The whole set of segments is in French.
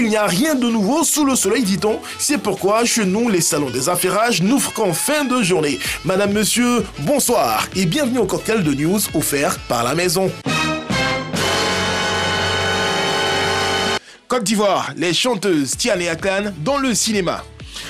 Il n'y a rien de nouveau sous le soleil, dit-on. C'est pourquoi chez nous, les salons des affairages n'ouvrent qu'en fin de journée. Madame, monsieur, bonsoir et bienvenue au cocktail de news offert par la maison. Côte d'Ivoire, les chanteuses Tian et Aklan dans le cinéma.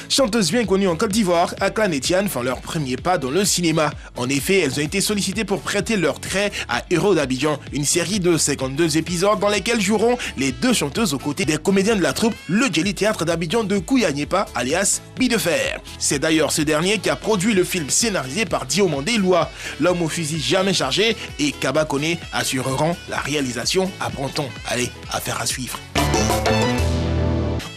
Chanteuses bien connues en Côte d'Ivoire, Aklan et Tian font leur premier pas dans le cinéma. En effet, elles ont été sollicitées pour prêter leur trait à Héros d'Abidjan, une série de 52 épisodes dans lesquels joueront les deux chanteuses aux côtés des comédiens de la troupe Le Djeli Théâtre d'Abidjan de Kouya-Nyepa, alias Bille de Fer. C'est d'ailleurs ce dernier qui a produit le film scénarisé par Diomandé Loua. L'homme au fusil jamais chargé et Kaba Koné assureront la réalisation à Printemps. Allez, affaire à suivre.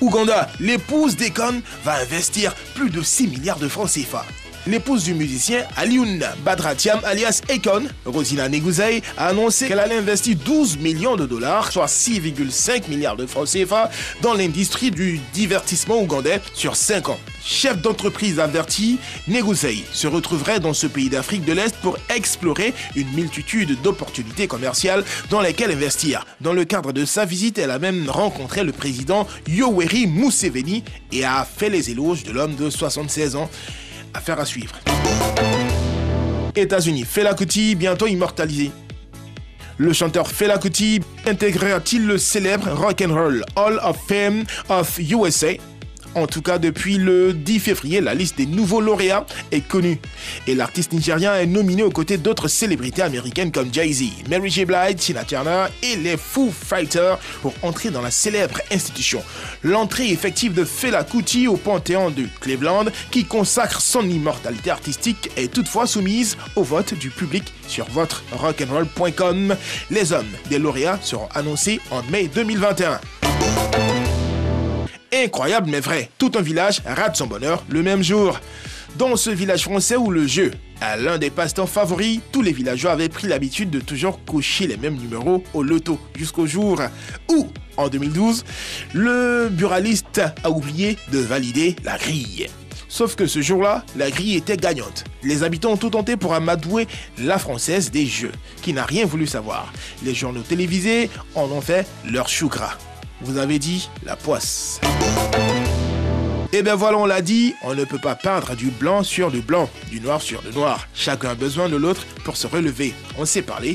Ouganda, l'épouse d'Ekon va investir plus de 6 milliards de francs CFA. L'épouse du musicien Alioune Badratiam alias Akon, Rosina Neguzai, a annoncé qu'elle allait investir 12 millions de dollars, soit 6,5 milliards de francs CFA, dans l'industrie du divertissement ougandais sur 5 ans. Chef d'entreprise averti, Neguzai se retrouverait dans ce pays d'Afrique de l'Est pour explorer une multitude d'opportunités commerciales dans lesquelles investir. Dans le cadre de sa visite, elle a même rencontré le président Yoweri Museveni et a fait les éloges de l'homme de 76 ans. Affaire à suivre. États-Unis, Fela Kuti bientôt immortalisé. Le chanteur Fela Kuti intégrera-t-il le célèbre Rock'n'Roll Hall of Fame of USA? En tout cas, depuis le 10 février, la liste des nouveaux lauréats est connue. Et l'artiste nigérien est nominé aux côtés d'autres célébrités américaines comme Jay-Z, Mary J. Blige, Tina Turner et les Foo Fighters pour entrer dans la célèbre institution. L'entrée effective de Fela Kuti au Panthéon de Cleveland, qui consacre son immortalité artistique, est toutefois soumise au vote du public sur votre rock'n'roll.com. Les hommes des lauréats seront annoncés en mai 2021. Incroyable mais vrai, tout un village rate son bonheur le même jour. Dans ce village français où le jeu est l'un des passe-temps favoris, tous les villageois avaient pris l'habitude de toujours cocher les mêmes numéros au loto jusqu'au jour où, en 2012, le buraliste a oublié de valider la grille. Sauf que ce jour-là, la grille était gagnante. Les habitants ont tout tenté pour amadouer la française des jeux, qui n'a rien voulu savoir. Les journaux télévisés en ont fait leur chou gras. Vous avez dit la poisse. Et bien voilà, on l'a dit, on ne peut pas peindre du blanc sur du blanc, du noir sur du noir. Chacun a besoin de l'autre pour se relever. On s'est parlé.